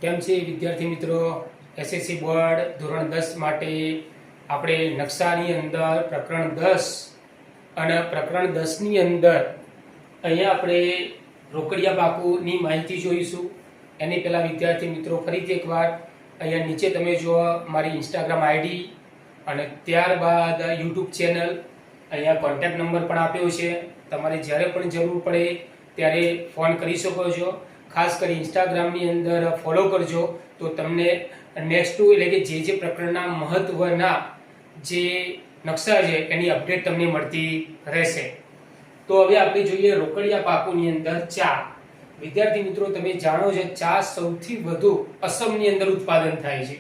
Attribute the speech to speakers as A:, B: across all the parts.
A: કેમ છે વિદ્યાર્થી મિત્રો? એસએસસી બોર્ડ ધોરણ 10 માટે આપણે નકશાની અંદર પ્રકરણ 10 અને પ્રકરણ 10 ની અંદર અહીંયા આપણે રોકડિયા પાકુની માહિતી જોઈશું. એની પહેલા વિદ્યાર્થી મિત્રો ફરીથી એકવાર અહીંયા નીચે તમે જુઓ મારી ઇન્સ્ટાગ્રામ આઈડી અને ત્યારબાદ યુટ્યુબ ચેનલ, અહીંયા કોન્ટેક્ટ નંબર પણ આપ્યો છે. તમારે જ્યારે પણ જરૂર પડે ત્યારે ફોન કરી શકો છો. ખાસ કરી ઇન્સ્ટાગ્રામની અંદર ફોલો કરજો તો તમને નેક્સ્ટ એટલે કે જે પ્રકરણના મહત્વના જે નકશા છે એની અપડેટ તમને મળતી રહેશે. તો હવે આપણે જોઈએ રોકડિયા પાકોની અંદર ચા. વિદ્યાર્થી મિત્રો, તમે જાણો છો ચા સૌથી વધુ અસમની અંદર ઉત્પાદન થાય છે.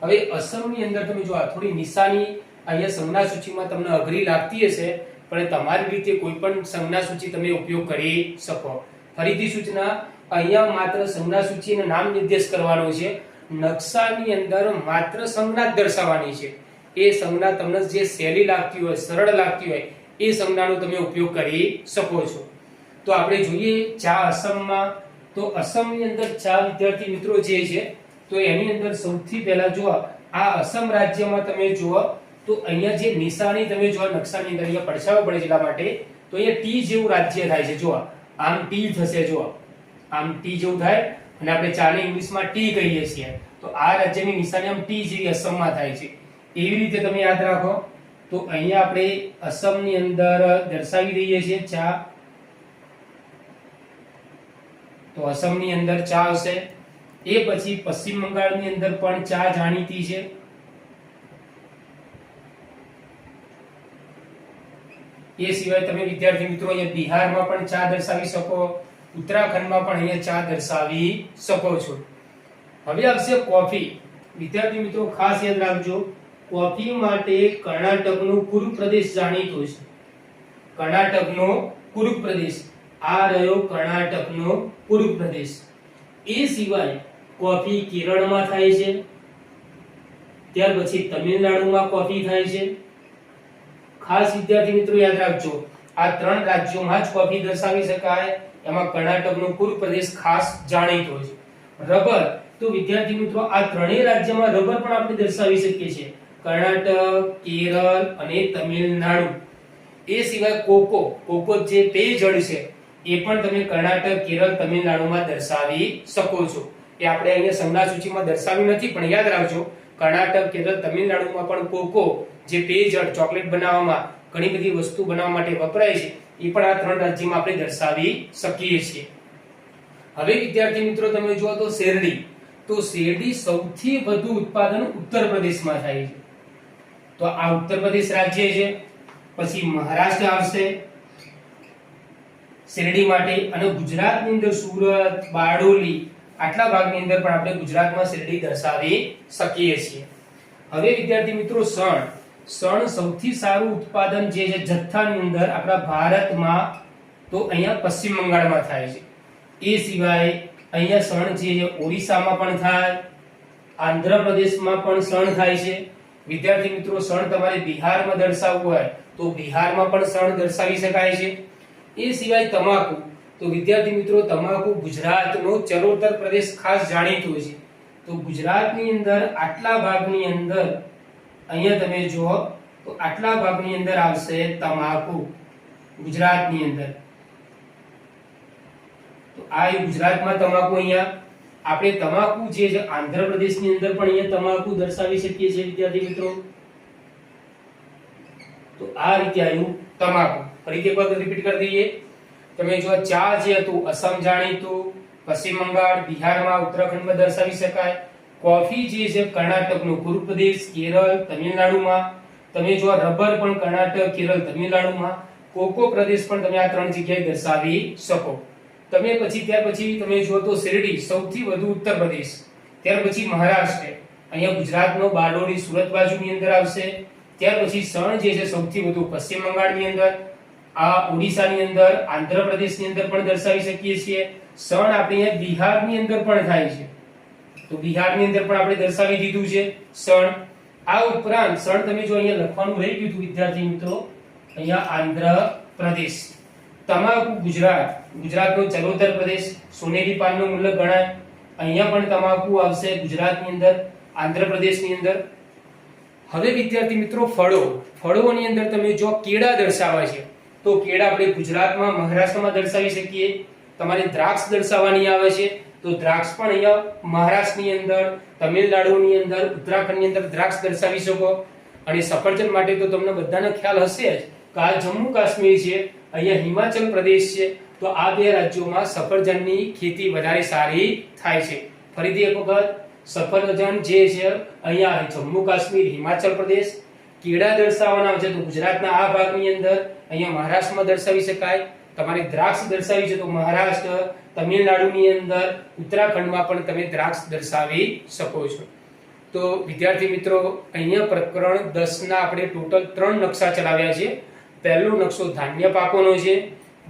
A: હવે અસમની અંદર તમે જો થોડી નિશાની અહીંયા સંજ્ઞા સૂચિમાં તમને અઘરી લાગતી હશે, પણ તમારી રીતે કોઈ પણ સંજ્ઞા સૂચિ તમે ઉપયોગ કરી શકો. ફરીથી સૂચના, અહીંયા માત્ર સંજ્ઞા સૂચિ અને નામ નિર્દેશ કરવાનો છે. નકશાની અંદર માત્ર સંજ્ઞા દર્શાવવાની છે. એ સંજ્ઞા તમને જે સહેલી લાગતી હોય, સરળ લાગતી હોય એ સંજ્ઞાનો તમે ઉપયોગ કરી શકો છો. તો આપણે જોઈએ ચા અસમમાં. તો અસમની અંદર ચા વિદ્યાર્થી મિત્રો જે છે તો એની અંદર સૌથી પહેલા જો આ અસમ રાજ્યમાં તમે જુઓ તો અહીંયા જે નિશાની તમે જો નકશાની અંદર અહીંયા પડછાયો પડે એટલા માટે તો અહીંયા ટી જેવું રાજ્ય થાય છે. જો આમ ટી થશે, જો આમ ટી જેવું થાય અને આપણે ચાને ઇંગ્લિશમાં ટી કહીએ છીએ. તો આ રાજ્યની નિશાની આમ ટી જેવી અસમમાં થાય છે. એવી રીતે તમે યાદ રાખો. તો અહીંયા આપણે અસમની અંદર દર્શાવી દઈએ છીએ ચા. તો અસમની અંદર ચા હશે. એ પછી પશ્ચિમ બંગાળની અંદર પણ ચા જાણીતી છે. એ સિવાય તમે વિદ્યાર્થી મિત્રો અહીંયા બિહારમાં પણ ચા દર્શાવી શકો, ઉત્તરાખંડમાં પણ અહીંયા ચા દર્શાવી શકો છો. હવે આવશે કોફી. વિદ્યાર્થી મિત્રો ખાસ યાદ રાખજો, કોફી માટે કર્ણાટકનો કુર્ગ પ્રદેશ જાણીતો છે. કર્ણાટકનો કુર્ગ પ્રદેશ, આ રહ્યો કર્ણાટકનો કુર્ગ પ્રદેશ. એ સિવાય કોફી કેરળમાં થાય છે, ત્યાર પછી તમિલનાડુમાં કોફી થાય છે. ખાસ વિદ્યાર્થી મિત્રો યાદ રાખજો, આ ત્રણ રાજ્યોમાં જ કોફી દર્શાવી શકાય. એમાં કર્ણાટકનો કુર્ગ પ્રદેશ ખાસ જાણીતો છે. રબર, તો વિદ્યાર્થી મિત્રો આ ત્રણેય રાજ્યમાં રબર પણ આપણે દર્શાવી શકીએ છીએ, કર્ણાટક, કેરળ અને તમિલનાડુ. એ સિવાય કોકો, કોકો જે પેય જળ છે એ પણ તમે કર્ણાટક, કેરળ, તમિલનાડુમાં દર્શાવી શકો છો. એ આપણે અહીંયા સંજ્ઞા સૂચિમાં દર્શાવી નથી, પણ યાદ રાખજો કર્ણાટક, કેરળ, તમિલનાડુમાં પણ કોકો જે પેય જળ ચોકલેટ બનાવવામાં ઘણી બધી વસ્તુ બનાવવા માટે વપરાય છે એ પણ આ ત્રણ રાજ્યમાં આપણે દર્શાવી શકીએ છીએ. હવે વિદ્યાર્થી મિત્રો તમે જુઓ તો શેરડી. તો શેરડી સૌથી વધુ ઉત્પાદન ઉત્તર પ્રદેશમાં થાય છે. તો આ ઉત્તર પ્રદેશ રાજ્ય છે. પછી મહારાષ્ટ્ર આવશે શેરડી માટે, અને ગુજરાતની અંદર સુરત, બારડોલી આટલા ભાગની અંદર પણ આપણે ગુજરાતમાં શેરડી દર્શાવી શકીએ છીએ. હવે વિદ્યાર્થી મિત્રો શણ. શણ સૌથી સારું ઉત્પાદન જે છે જથ્થાની અંદર આપણા ભારતમાં તો અહીંયા પશ્ચિમ બંગાળમાં થાય છે. એ સિવાય અહીંયા શણ જે છે ઓડિશામાં પણ થાય, આંધ્રપ્રદેશમાં પણ શણ થાય છે. વિદ્યાર્થી મિત્રો શણ તમારે બિહારમાં દર્શાવવું હોય તો બિહારમાં પણ શણ દર્શાવી શકાય છે. એ સિવાય તમાકુ. તો વિદ્યાર્થી મિત્રો તમાકુ ગુજરાતનો ચરોતર પ્રદેશ ખાસ જાણીતો છે. તો ગુજરાતની અંદર આટલા ભાગની અંદર અહીંયા તમે જુઓ તો આટલા ભાગની અંદર આવશે તમાકુ ગુજરાતની અંદર. તો આ ગુજરાતમાં તમાકુ. અહીંયા આપણે તમાકુ જે છે આંધ્રપ્રદેશની અંદર પણ અહીંયા તમાકુ દર્શાવી શકીએ છીએ વિદ્યાર્થી મિત્રો. તો આ રીતે આવ્યું તમાકુ. ફરીથી એક વખત રિપીટ કરી દઈએ. તમે જો ચા જે હતું અસમ જાણીતું, પશ્ચિમ બંગાળ, બિહારમાં, ઉત્તરાખંડમાં દર્શાવી શકાય. કોફી જે છે કર્ણાટકનો કુર્ગ પ્રદેશ, કેરળ, તમિલનાડુમાં. તમે જો રબર પણ કર્ણાટક, કેરળ, તમિલનાડુમાં. કોકો પ્રદેશ પણ તમે આ ત્રણ જગ્યાએ દર્શાવી શકો. તમે પછી ત્યાર પછી તમે જો તો શેરડી સૌથી વધુ ઉત્તર પ્રદેશ, ત્યાર પછી મહારાષ્ટ્ર, અહીંયા ગુજરાતનો બારડોલી, સુરત બાજુની અંદર આવશે. ત્યાર પછી શણ જે છે સૌથી વધુ પશ્ચિમ બંગાળની અંદર, આ ઓડિશાની અંદર, આંધ્રપ્રદેશની અંદર પણ દર્શાવી શકીએ છીએ. શણ આપણે અહીંયા બિહારની અંદર પણ થાય છે. તો બિહારની અંદર પણ આપણે દર્શાવી દીધું છે શણ. આ ઉપરાંત શણ તમે જો અહીંયા લખવાનું રહી ગયું હતું વિદ્યાર્થી મિત્રો, અહીંયા આંધ્રપ્રદેશ. તમાકુ ગુજરાત, ગુજરાતનો ચરોતર પ્રદેશ, સોનેરી પાનનો મુલક ગણાય. અહીંયા પણ તમાકુ આવશે ગુજરાતની અંદર, આંધ્રપ્રદેશની અંદર. હવે વિદ્યાર્થી મિત્રો ફળોની અંદર તમે જો કેળા દર્શાવવા છે તો કેળા આપણે ગુજરાતમાં, મહારાષ્ટ્રમાં દર્શાવી શકીએ. તમારે દ્રાક્ષ દર્શાવવાની આવે છે તો દ્રાક્ષ પણ અહીંયા મહારાષ્ટ્રની અંદર, તમિલનાડુની અંદર, ઉત્તરાખંડની અંદર દ્રાક્ષ દર્શાવી શકો. અને સફરજન માટે તો તમને બધાને ખ્યાલ હશે જ કે આ જમ્મુ કાશ્મીર છે, અહીંયા હિમાચલ પ્રદેશ છે. તો આ બે રાજ્યોમાં સફરજનની ખેતી વધારે સારી થાય છે. ફરીથી એક વખત, સફરજન જે છે અહીંયા જમ્મુ કાશ્મીર, હિમાચલ પ્રદેશ. કેળા દર્શાવવાના છે તો ગુજરાતના આ ભાગની અંદર, અહીંયા મહારાષ્ટ્રમાં દર્શાવી શકાય. તમારે દ્રાક્ષ દર્શાવી છે તો મહારાષ્ટ્ર, તમિલનાડુની અંદર, ઉત્તરાખંડમાં પણ તમે દ્રાક્ષ દર્શાવી શકો છો. તો વિદ્યાર્થી મિત્રો, અહીંયા પ્રકરણ 10 ના આપણે ટોટલ 3 નકશા ચલાવ્યા છે. પહેલો નકશો ધાન્ય પાકોનો છે,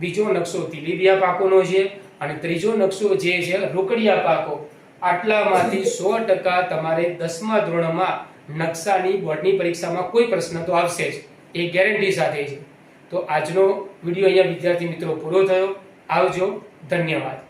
A: બીજો નકશો તેલીબિયા પાકોનો છે અને ત્રીજો નકશો જે છે રોકડિયા પાકો. આટલામાંથી 100% તમારે 10મા ધોરણમાં નકશાની બોર્ડની પરીક્ષામાં કોઈ પ્રશ્ન તો આવશે જ, એ ગેરંટી સાથે છે. તો આજનો વિડીયો અહીંયા વિદ્યાર્થી મિત્રો પૂરો થયો. આવજો, ધન્યવાદ.